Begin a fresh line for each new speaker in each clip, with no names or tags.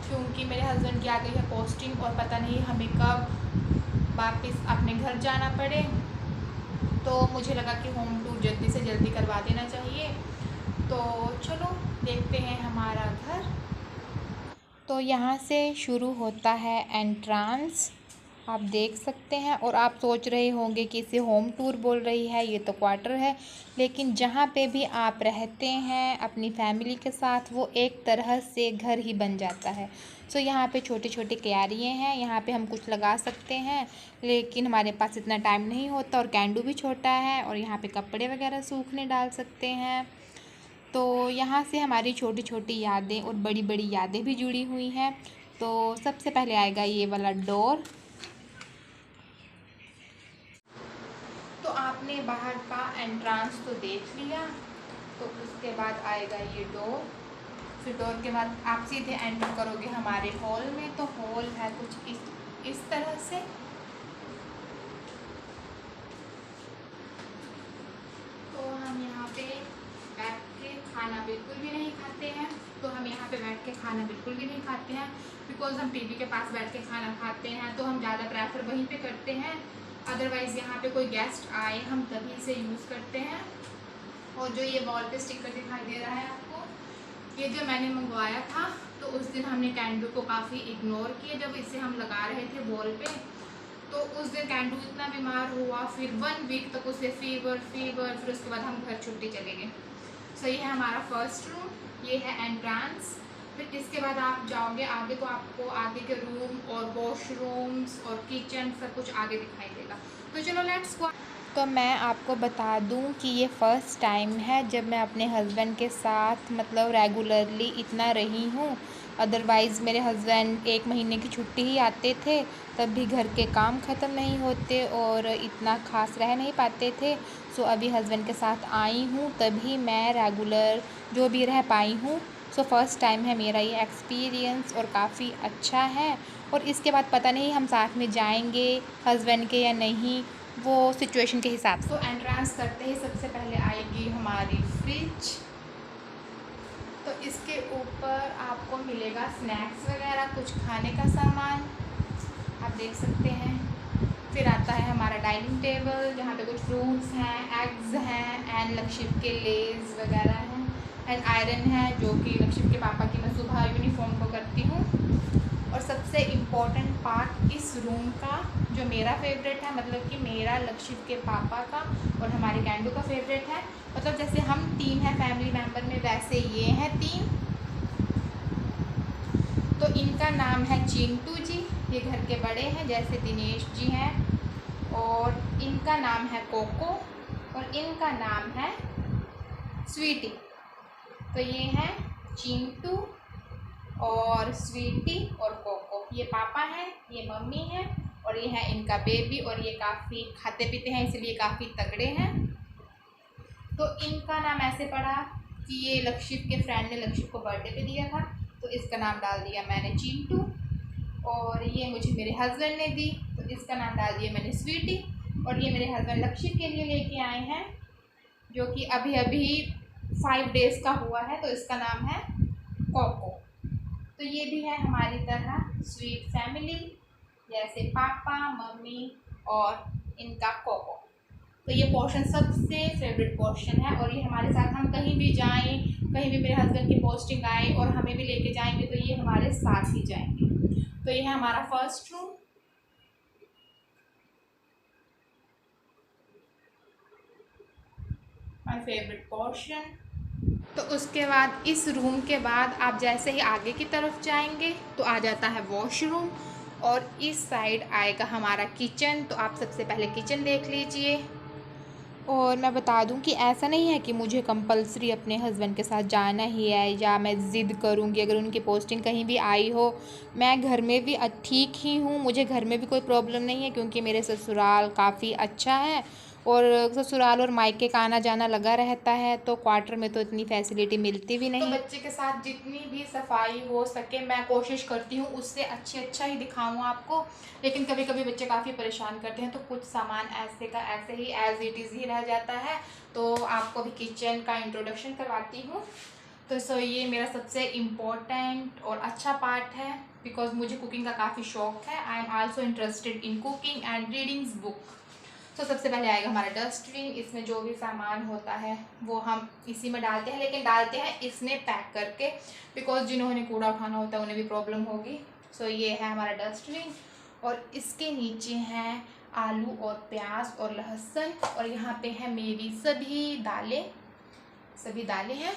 क्योंकि मेरे हस्बैंड की आ गई है पोस्टिंग और पता नहीं हमें कब वापस अपने घर जाना पड़े, तो मुझे लगा कि होम टूर जल्दी से जल्दी करवा देना चाहिए। तो चलो देखते हैं हमारा घर। तो यहाँ से शुरू होता है एंट्रांस, आप देख सकते हैं। और आप सोच रहे होंगे कि इसे होम टूर बोल रही है, ये तो क्वार्टर है। लेकिन जहाँ पे भी आप रहते हैं अपनी फैमिली के साथ, वो एक तरह से घर ही बन जाता है। सो यहाँ पे छोटे छोटे क्यारियाँ हैं, यहाँ पे हम कुछ लगा सकते हैं, लेकिन हमारे पास इतना टाइम नहीं होता। और कैंडू भी छोटा है, और यहाँ पे कपड़े वगैरह सूखने डाल सकते हैं। तो यहाँ से हमारी छोटी छोटी यादें और बड़ी बड़ी यादें भी जुड़ी हुई हैं। तो सबसे पहले आएगा ये वाला डोर। तो आपने बाहर का एंट्रांस तो देख लिया, तो उसके बाद आएगा ये डोर। फिर डोर के बाद आप सीधे एंटर करोगे हमारे हॉल में। तो हॉल है कुछ इस तरह से। तो हम यहाँ पे बैठ के खाना बिल्कुल भी नहीं खाते हैं। तो हम यहाँ पे बैठ के खाना बिल्कुल भी नहीं खाते हैं, बिकॉज हम टीवी के पास बैठ के खाना खाते हैं, तो हम ज़्यादा प्रेफर वहीं पे करते हैं। अदरवाइज़ यहाँ पे कोई गेस्ट आए हम तभी इसे यूज़ करते हैं। और जो ये वॉल पे स्टिकर दिखाई दे रहा है आपको, ये जो मैंने मंगवाया था, तो उस दिन हमने कैंडू को काफ़ी इग्नोर किया जब इसे हम लगा रहे थे वॉल पे। तो उस दिन कैंडू इतना बीमार हुआ, फिर 1 वीक तक उसे फीवर, फिर उसके बाद हम घर छुट्टी चले गए। सो ये है हमारा फर्स्ट रूम, ये है एंट्रांस। फिर इसके बाद आप जाओगे आगे, तो आपको आगे के रूम और वॉशरूम्स और किचन सब कुछ आगे दिखाई देगा। तो चलो लेट्स गो। तो मैं आपको बता दूं कि ये फ़र्स्ट टाइम है जब मैं अपने हस्बैंड के साथ मतलब रेगुलरली इतना रही हूँ। अदरवाइज़ मेरे हस्बैंड 1 महीने की छुट्टी ही आते थे, तब भी घर के काम ख़त्म नहीं होते और इतना ख़ास रह नहीं पाते थे। सो अभी हस्बैंड के साथ आई हूँ, तभी मैं रेगुलर जो भी रह पाई हूँ। सो फर्स्ट टाइम है मेरा ये एक्सपीरियंस और काफ़ी अच्छा है। और इसके बाद पता नहीं हम साथ में जाएंगे हस्बैंड के या नहीं, वो सिचुएशन के हिसाब से। तो एंट्रांस करते ही सबसे पहले आएगी हमारी फ्रिज। तो इसके ऊपर आपको मिलेगा स्नैक्स वगैरह, कुछ खाने का सामान आप देख सकते हैं। फिर आता है हमारा डाइनिंग टेबल, जहाँ पे कुछ फ्रूट्स हैं, एग्स हैं, एंड लक्षिप के लेज वगैरह हैं, एंड आयरन है जो कि लक्षिप के पापा की मैं सुबह यूनिफॉर्म को करती हूँ। और सबसे इम्पॉर्टेंट पार्ट इस रूम का जो मेरा फेवरेट है, मतलब कि मेरा, लक्षित के पापा का और हमारे कैंडू का फेवरेट है। मतलब जैसे हम 3 हैं फैमिली मेम्बर में, वैसे ये हैं 3। तो इनका नाम है चिंटू जी, ये घर के बड़े हैं, जैसे दिनेश जी हैं। और इनका नाम है कोको, और इनका नाम है स्वीटी। तो ये हैं चिंटू और स्वीटी और कोको, ये पापा हैं, ये मम्मी हैं, और ये है इनका बेबी। और ये काफ़ी खाते पीते हैं, इसलिए काफ़ी तगड़े हैं। तो इनका नाम ऐसे पड़ा कि ये लक्षित के फ्रेंड ने लक्षित को बर्थडे पे दिया था, तो इसका नाम डाल दिया मैंने चिंटू। और ये मुझे मेरे हस्बैंड ने दी, तो इसका नाम डाल दिया मैंने स्वीटी। और ये मेरे हस्बैंड लक्षित के लिए लेके आए हैं, जो कि अभी अभी 5 डेज़ का हुआ है, तो इसका नाम है कोको। तो ये भी है हमारी तरह स्वीट फैमिली, जैसे पापा, मम्मी और इनका कोको। तो ये पोर्शन सबसे फेवरेट पोर्शन है, और ये हमारे साथ, हम कहीं भी जाएं, कहीं भी मेरे हस्बैंड की पोस्टिंग आए और हमें भी लेके जाएंगे, तो ये हमारे साथ ही जाएंगे। तो ये है हमारा first room. My favourite portion. तो उसके बाद इस रूम के बाद आप जैसे ही आगे की तरफ जाएंगे तो आ जाता है वॉशरूम, और इस साइड आएगा हमारा किचन। तो आप सबसे पहले किचन देख लीजिए। और मैं बता दूं कि ऐसा नहीं है कि मुझे कंपलसरी अपने हस्बैंड के साथ जाना ही है, या मैं ज़िद करूंगी अगर उनकी पोस्टिंग कहीं भी आई हो। मैं घर में भी ठीक ही हूँ, मुझे घर में भी कोई प्रॉब्लम नहीं है, क्योंकि मेरे ससुराल काफ़ी अच्छा है, और ससुराल और मायके का आना जाना लगा रहता है। तो क्वार्टर में तो इतनी फैसिलिटी मिलती भी नहीं। तो बच्चे के साथ जितनी भी सफाई हो सके मैं कोशिश करती हूँ उससे अच्छा ही दिखाऊँ आपको। लेकिन कभी कभी बच्चे काफ़ी परेशान करते हैं, तो कुछ सामान ऐसे का ऐसे ही एज इट इज़ ही रह जाता है। तो आपको भी किचन का इंट्रोडक्शन करवाती हूँ। तो ये मेरा सबसे इम्पोर्टेंट और अच्छा पार्ट है, बिकॉज मुझे कुकिंग का काफ़ी शौक है। I am also interested in cooking and readings book. तो सबसे पहले आएगा हमारा डस्टबिन। इसमें जो भी सामान होता है वो हम इसी में डालते हैं, लेकिन डालते हैं इसमें पैक करके, बिकॉज जिन्होंने कूड़ा उठाना होता है उन्हें भी प्रॉब्लम होगी। सो ये है हमारा डस्टबिन, और इसके नीचे हैं आलू और प्याज और लहसुन, और यहाँ पे है मेरी सभी दालें हैं।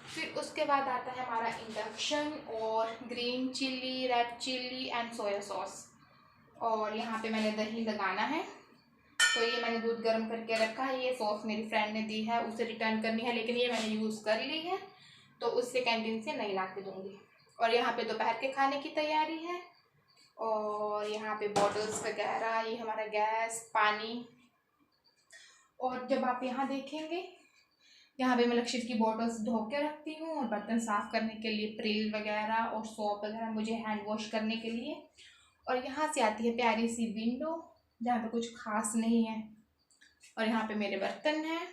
फिर उसके बाद आता है हमारा इंडक्शन और green chilli, red chilli and soya sauce. और यहाँ पे मैंने दही लगाना है, तो ये मैंने दूध गर्म करके रखा है। ये सॉस मेरी फ्रेंड ने दी है, उसे रिटर्न करनी है, लेकिन ये मैंने यूज़ कर ली है, तो उससे कैंटीन से नहीं ला के दूँगी। और यहाँ पे दोपहर के खाने की तैयारी है, और यहाँ पे बॉटल्स वगैरह, ये हमारा गैस, पानी। और जब आप यहाँ देखेंगे, यहाँ पे मैं लक्षित की बॉटल्स धो के रखती हूँ, और बर्तन साफ़ करने के लिए प्रिल वगैरह और सोप वगैरह मुझे हैंड वॉश करने के लिए। और यहाँ से आती है प्यारी सी विंडो, जहाँ पे कुछ खास नहीं है, और यहाँ पे मेरे बर्तन हैं।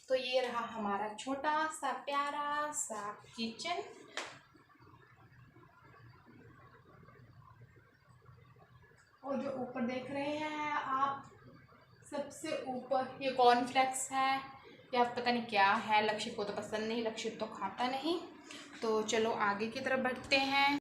तो ये रहा हमारा छोटा सा प्यारा सा किचन। और जो ऊपर देख रहे हैं आप, सबसे ऊपर ये कॉर्नफ्लेक्स है, या पता नहीं क्या है, लक्षित को तो पसंद नहीं, लक्षित तो खाता नहीं। तो चलो आगे की तरफ बढ़ते हैं।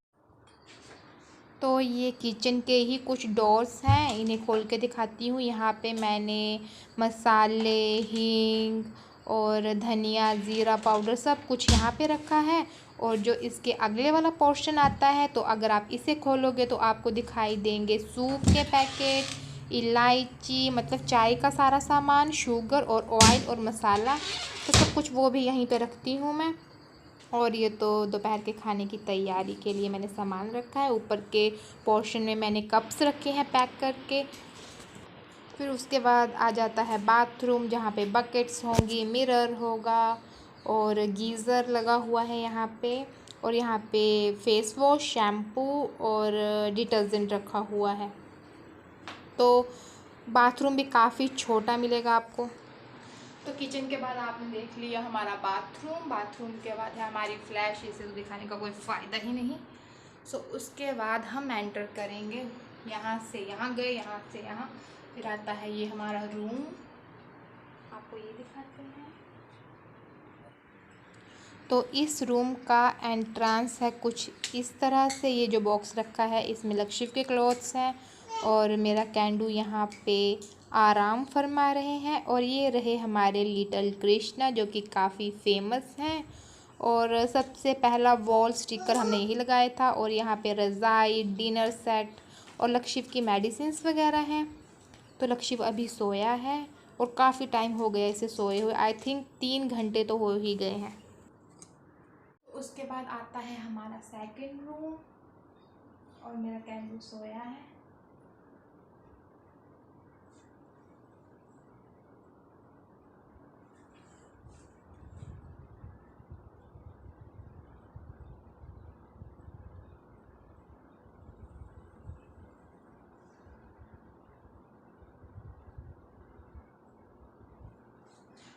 तो ये किचन के ही कुछ डोर्स हैं, इन्हें खोल के दिखाती हूँ। यहाँ पे मैंने मसाले, हींग और धनिया, ज़ीरा पाउडर सब कुछ यहाँ पे रखा है। और जो इसके अगले वाला पोर्शन आता है, तो अगर आप इसे खोलोगे तो आपको दिखाई देंगे सूप के पैकेट, इलायची मतलब चाय का सारा सामान, शुगर और ऑयल और मसाला, तो सब कुछ वो भी यहीं पे रखती हूँ मैं। और ये तो दोपहर के खाने की तैयारी के लिए मैंने सामान रखा है। ऊपर के पोर्शन में मैंने कप्स रखे हैं पैक करके। फिर उसके बाद आ जाता है बाथरूम, जहाँ पे बकेट्स होंगी, मिरर होगा, और गीज़र लगा हुआ है यहाँ पे। और यहाँ पे फेस वॉश, शैम्पू और डिटर्जेंट रखा हुआ है। तो बाथरूम भी काफ़ी छोटा मिलेगा आपको। तो किचन के बाद आपने देख लिया हमारा बाथरूम के बाद है हमारी फ्लैश, इसे तो दिखाने का कोई फ़ायदा ही नहीं। सो उसके बाद हम एंटर करेंगे, यहाँ से यहाँ गए, यहाँ से यहाँ, फिर आता है ये हमारा रूम, आपको ये दिखाते हैं। तो इस रूम का एंट्रेंस है कुछ इस तरह से। ये जो बॉक्स रखा है इसमें लक्षित के क्लॉथ्स हैं, और मेरा कैंडू यहाँ पे आराम फरमा रहे हैं। और ये रहे हमारे लिटिल कृष्णा, जो कि काफ़ी फेमस हैं। और सबसे पहला वॉल स्टिकर हमने यही लगाया था। और यहाँ पे रज़ाई, डिनर सेट और लक्षित की मेडिसिन्स वगैरह हैं। तो लक्षित अभी सोया है, और काफ़ी टाइम हो गया इसे सोए हुए, आई थिंक 3 घंटे तो हो ही गए हैं। उसके बाद आता है हमारा सेकंड रूम, और मेरा कैंडू सोया है।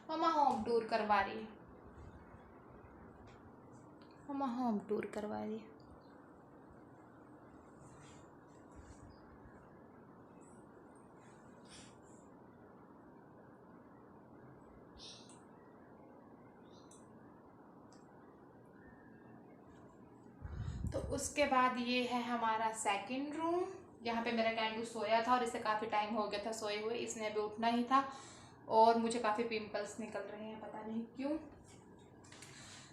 मम्मा होम टूर करवा रही है, मम्मा होम टूर करवा रही है। तो उसके बाद ये है हमारा सेकंड रूम, जहाँ पे मेरा कैंडू सोया था, और इसे काफ़ी टाइम हो गया था सोए हुए, इसने अभी उठना ही था। और मुझे काफ़ी पिंपल्स निकल रहे हैं, पता नहीं क्यों।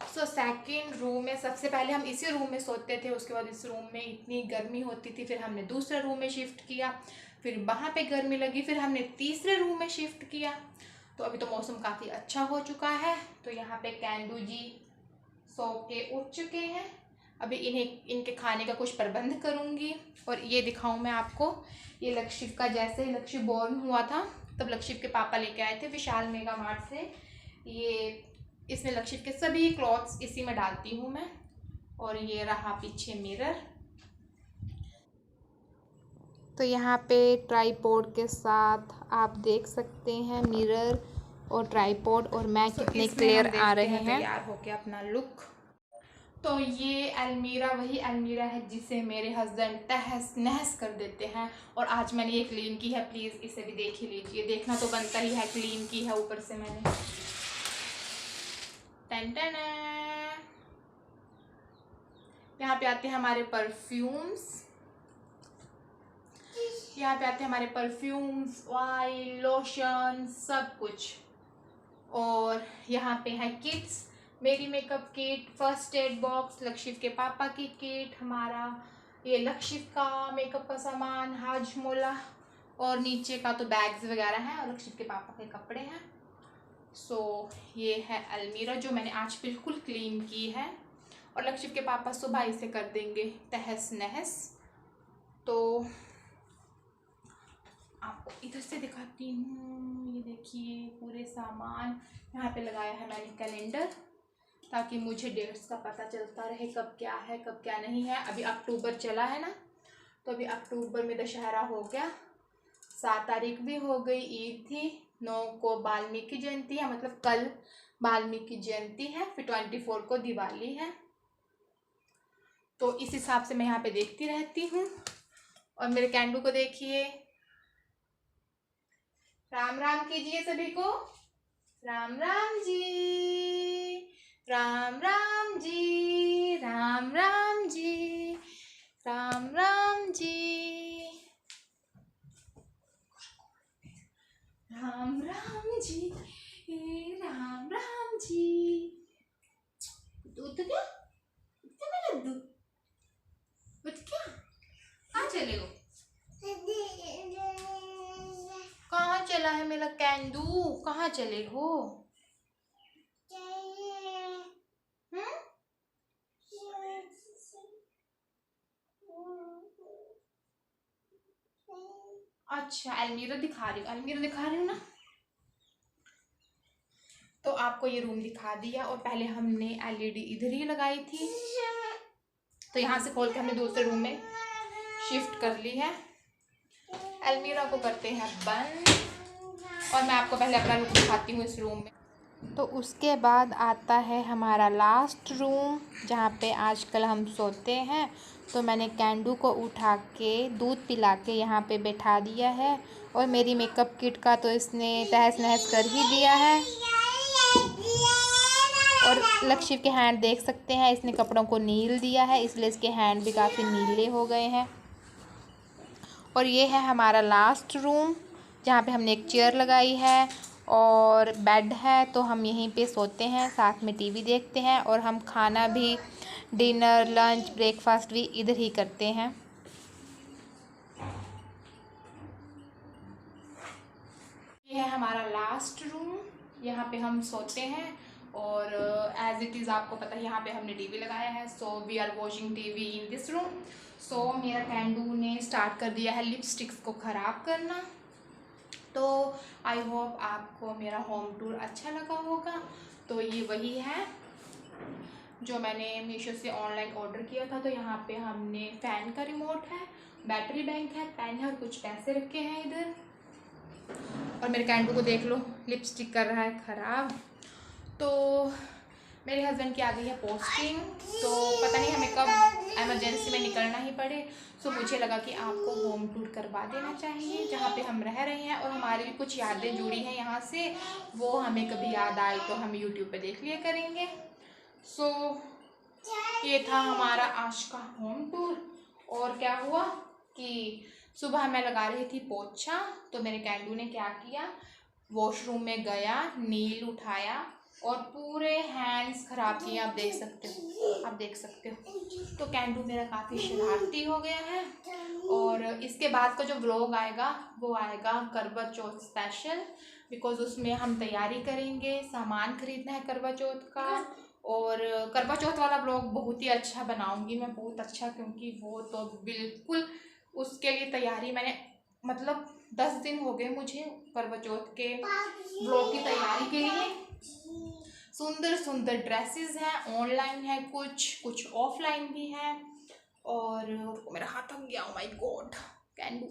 सो सेकंड रूम में सबसे पहले हम इसी रूम में सोते थे, उसके बाद इस रूम में इतनी गर्मी होती थी, फिर हमने दूसरे रूम में शिफ्ट किया, फिर वहाँ पे गर्मी लगी, फिर हमने तीसरे रूम में शिफ्ट किया। तो अभी तो मौसम काफ़ी अच्छा हो चुका है। तो यहाँ पे कैंडू जी सो के उठ चुके हैं। अभी इनके खाने का कुछ प्रबंध करूँगी। और ये दिखाऊँ मैं आपको, ये लक्षित का, जैसे ही लक्षित बॉर्न हुआ था तब लक्षित के पापा लेके आए थे विशाल मेगा मार्ट से। ये इसमें लक्षित के सभी क्लॉथ्स इसी में डालती हूँ मैं। और ये रहा पीछे मिरर। तो यहाँ पे ट्राइपॉड के साथ आप देख सकते हैं मिरर, और ट्राइपॉड और मैं कितने क्लियर आ रहे हैं। तैयार होके अपना लुक। तो ये अलमीरा वही अलमीरा है जिसे मेरे हस्बैंड तहस नहस कर देते हैं, और आज मैंने ये क्लीन की है। प्लीज़ इसे भी देख ही लीजिए, देखना तो बनता ही है, क्लीन की है ऊपर से मैंने। टन टन। यहाँ पे आते हैं हमारे परफ्यूम्स, यहाँ पे आते हैं हमारे परफ्यूम्स, ऑयल, लोशन, सब कुछ। और यहाँ पे है किट्स, मेरी makeup kit, first aid box, लक्षित के पापा की किट, हमारा ये लक्षित का मेकअप का सामान, हाजमोला, और नीचे का तो बैग्स वगैरह हैं, और लक्षित के पापा के कपड़े हैं। सो ये है अलमीरा जो मैंने आज बिल्कुल क्लीन की है, और लक्षित के पापा सुबह इसे कर देंगे तहस नहस। तो आपको इधर से दिखाती हूँ, ये देखिए पूरे सामान यहाँ पे लगाया है मैंने कैलेंडर, ताकि मुझे डेट्स का पता चलता रहे कब क्या है कब क्या नहीं है। अभी अक्टूबर चला है ना, तो अभी अक्टूबर में दशहरा हो गया, 7 तारीख भी हो गई, ईद थी, 9 को वाल्मीकि जयंती है, मतलब कल वाल्मीकि जयंती है, फिर 24 को दिवाली है। तो इस हिसाब से मैं यहाँ पे देखती रहती हूँ। और मेरे कैंडू को देखिए, राम राम कीजिए सभी को, राम राम जी, राम राम जी, राम राम जी, राम राम जी, राम राम जी, राम राम जी। दूध क्या मेरा दूध क्या, कहाँ चले हो, कहाँ चला है मेरा कैंडू, कहाँ चले हो? अच्छा अलमीरा दिखा रही हूँ, अलमीरा दिखा रही हूँ ना। तो आपको ये रूम दिखा दिया, और पहले हमने एलईडी इधर ही लगाई थी, तो यहाँ से खोल के हमने दूसरे रूम में शिफ्ट कर ली है। अलमीरा को करते हैं बंद, और मैं आपको पहले अपना रूम दिखाती हूँ इस रूम में। तो उसके बाद आता है हमारा लास्ट रूम, जहाँ पे आजकल हम सोते हैं। तो मैंने कैंडू को उठा के दूध पिला के यहाँ पे बैठा दिया है, और मेरी मेकअप किट का तो इसने तहस नहस कर ही दिया है। और लक्षित के हैंड देख सकते हैं, इसने कपड़ों को नील दिया है, इसलिए इसके हैंड भी काफ़ी नीले हो गए हैं। और ये है हमारा लास्ट रूम, जहाँ पे हमने एक चेयर लगाई है और बेड है, तो हम यहीं पे सोते हैं, साथ में टीवी देखते हैं, और हम खाना भी, डिनर, लंच, ब्रेकफास्ट भी इधर ही करते हैं। ये है हमारा लास्ट रूम, यहाँ पे हम सोते हैं, और एज इट इज़ आपको पता है यहाँ पे हमने टीवी लगाया है। So we are watching TV in this room. So मेरा कैंडू ने स्टार्ट कर दिया है लिपस्टिक्स को ख़राब करना। तो आई होप आपको मेरा होम टूर अच्छा लगा होगा। तो ये वही है जो मैंने मीशो से ऑनलाइन ऑर्डर किया था। तो यहाँ पे हमने फ़ैन का रिमोट है, बैटरी बैंक है, पेन है, और कुछ पैसे रखे हैं इधर। और मेरे कैंडू को देख लो, लिपस्टिक कर रहा है ख़राब। तो मेरे हस्बैंड की आ गई है पोस्टिंग, तो पता नहीं हमें कब एमरजेंसी में निकलना ही पड़े। सो मुझे लगा कि आपको होम टूर करवा देना चाहिए जहाँ पे हम रह रहे हैं, और हमारी भी कुछ यादें जुड़ी हैं यहाँ से, वो हमें कभी याद आई तो हम यूट्यूब पे देख लिया करेंगे। सो ये था हमारा आज का होम टूर। और क्या हुआ कि सुबह मैं लगा रही थी पोछा, तो मेरे कैंडू ने क्या किया, वॉशरूम में गया, नील उठाया और पूरे हैंड्स ख़राब किए। आप देख सकते हो, आप देख सकते हो। तो कैंडू मेरा काफ़ी शरारती हो गया है। और इसके बाद का जो व्लॉग आएगा वो आएगा करवा चौथ स्पेशल, बिकॉज उसमें हम तैयारी करेंगे, सामान खरीदना है करवा चौथ का। और करवा चौथ वाला व्लॉग बहुत ही अच्छा बनाऊंगी मैं, बहुत अच्छा, क्योंकि वो तो बिल्कुल उसके लिए तैयारी मैंने, मतलब 10 दिन हो गए मुझे करवा चौथ के व्लॉग की तैयारी के लिए। सुंदर सुंदर ड्रेसेस हैं, ऑनलाइन है, कुछ ऑफलाइन भी है। और मेरा हाथ थक गया, ओ माय गॉड। कैंडू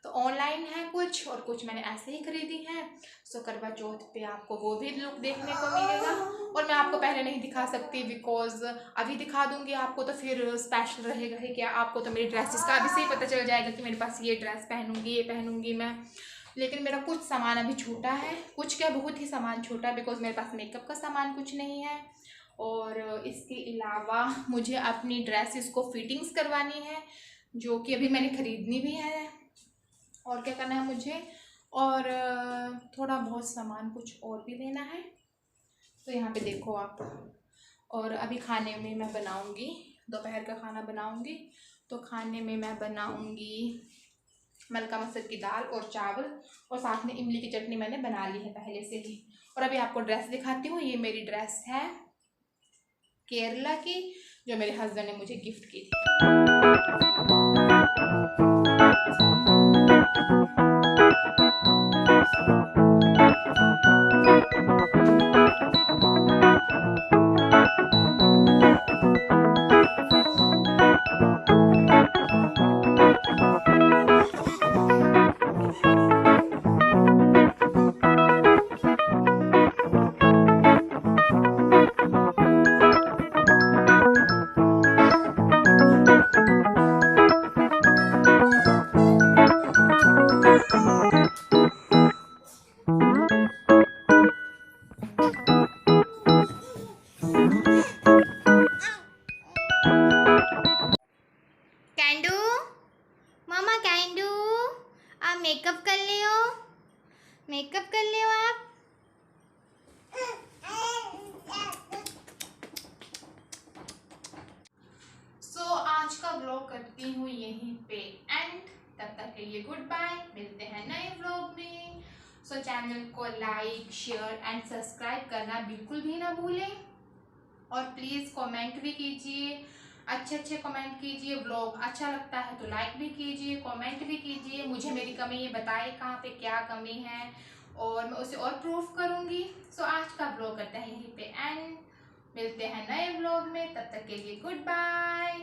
तो ऑनलाइन है कुछ और कुछ मैंने ऐसे ही खरीदी है। सो करवा चौथ पे आपको वो भी लुक देखने को मिलेगा। और मैं आपको पहले नहीं दिखा सकती बिकॉज अभी दिखा दूंगी आपको तो फिर स्पेशल रहेगा ही क्या। आपको तो मेरी ड्रेसेस का अभी से ही पता चल जाएगा कि मेरे पास ये ड्रेस पहनूंगी, ये पहनूंगी मैं। लेकिन मेरा कुछ सामान अभी छोटा है, कुछ क्या बहुत ही सामान छोटा है बिकॉज मेरे पास मेकअप का सामान कुछ नहीं है। और इसके अलावा मुझे अपनी ड्रेसेस को फिटिंग्स करवानी है जो कि अभी मैंने ख़रीदनी भी है। और क्या करना है मुझे, और थोड़ा बहुत सामान कुछ और भी लेना है। तो यहाँ पे देखो आप। और अभी खाने में मैं बनाऊँगी, दोपहर का खाना बनाऊँगी। तो खाने में मैं बनाऊँगी मलका मसर की दाल और चावल, और साथ में इमली की चटनी मैंने बना ली है पहले से ही। और अभी आपको ड्रेस दिखाती हूँ। ये मेरी ड्रेस है केरला की, जो मेरे हस्बैंड ने मुझे गिफ्ट की थी। कैंडू, मामा कैंडू, आप मेकअप कर लियो, मेकअप कर लियो आप। आज का व्लॉग करती हूँ यहीं पे एंड। तब तक के लिए गुड बाय, मिलते हैं नए व्लॉग में। चैनल को लाइक शेयर एंड सब्सक्राइब करना बिल्कुल भी ना भूलें। और प्लीज़ कमेंट भी कीजिए, अच्छे अच्छे कमेंट कीजिए। व्लॉग अच्छा लगता है तो लाइक भी कीजिए, कमेंट भी कीजिए। मुझे मेरी कमी ये बताए कहाँ पे क्या कमी है और मैं उसे और प्रूफ करूँगी। आज का व्लॉग करते हैं यहीं पे एंड, मिलते हैं नए व्लॉग में। तब तक के लिए गुड बाय।